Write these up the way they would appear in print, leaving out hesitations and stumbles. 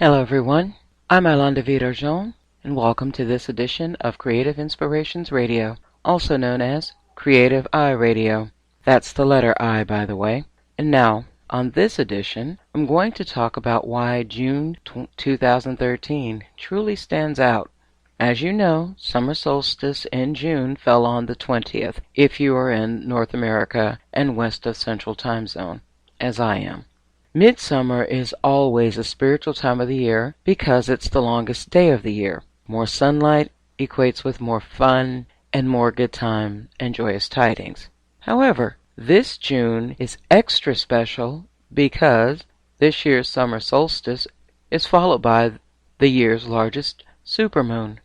Hello everyone, I'm Iolande Vitt Argent, and welcome to this edition of Creative Inspirations Radio, also known as Creative iRadio. That's the letter I, by the way. And now, on this edition, I'm going to talk about why June 2013 truly stands out. As you know, summer solstice in June fell on the 20th, if you are in North America and west of Central Time Zone, as I am. Midsummer is always a spiritual time of the year because it's the longest day of the year. More sunlight equates with more fun and more good time and joyous tidings. However, this June is extra special because this year's summer solstice is followed by the year's largest supermoon.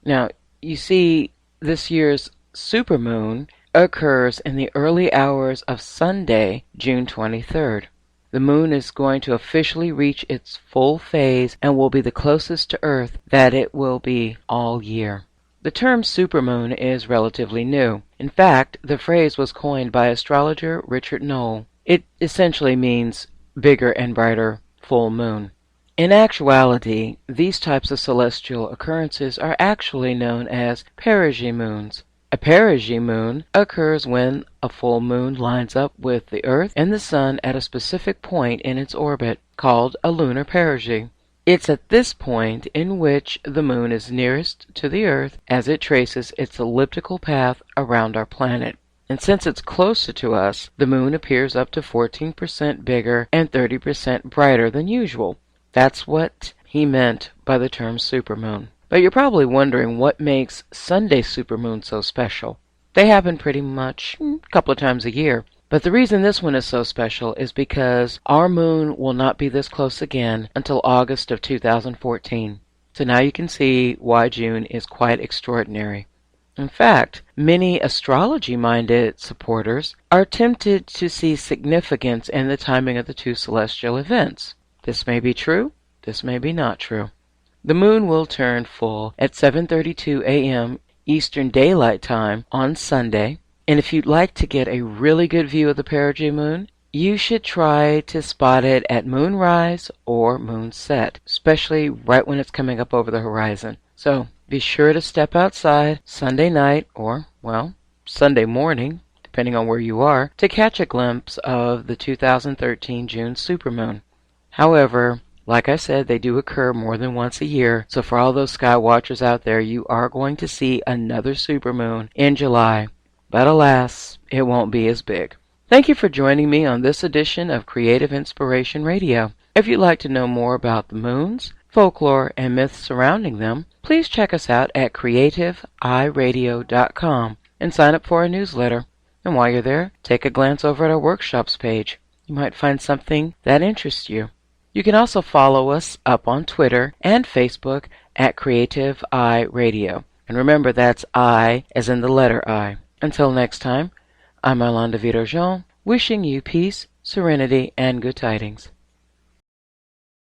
Now, you see, this year's supermoon occurs in the early hours of Sunday, June 23rd. The moon is going to officially reach its full phase and will be the closest to Earth that it will be all year. The term supermoon is relatively new. In fact, the phrase was coined by astrologer Richard Knoll. It essentially means bigger and brighter full moon. In actuality, these types of celestial occurrences are actually known as perigee moons. A perigee moon occurs when a full moon lines up with the Earth and the Sun at a specific point in its orbit, called a lunar perigee. It's at this point in which the moon is nearest to the Earth as it traces its elliptical path around our planet. And since it's closer to us, the moon appears up to 14% bigger and 30% brighter than usual. That's what he meant by the term supermoon. But you're probably wondering what makes Sunday supermoon so special. They happen pretty much a couple of times a year. But the reason this one is so special is because our moon will not be this close again until August of 2014. So now you can see why June is quite extraordinary. In fact, many astrology-minded supporters are tempted to see significance in the timing of the two celestial events. This may be true, this may be not true. The moon will turn full at 7:32 a.m. Eastern Daylight Time on Sunday, and if you'd like to get a really good view of the perigee moon, you should try to spot it at moonrise or moonset, especially right when it's coming up over the horizon. So be sure to step outside Sunday night or, Sunday morning, depending on where you are, to catch a glimpse of the 2013 June supermoon. However, like I said, they do occur more than once a year, so for all those sky watchers out there, you are going to see another supermoon in July. But alas, it won't be as big. Thank you for joining me on this edition of Creative Inspiration Radio. If you'd like to know more about the moons, folklore, and myths surrounding them, please check us out at creativeiRadio.com and sign up for our newsletter. And while you're there, take a glance over at our workshops page. You might find something that interests you. You can also follow us up on Twitter and Facebook at Creative iRadio. And remember, that's I as in the letter I. Until next time, I'm Iolande Vitt Argent, wishing you peace, serenity, and good tidings.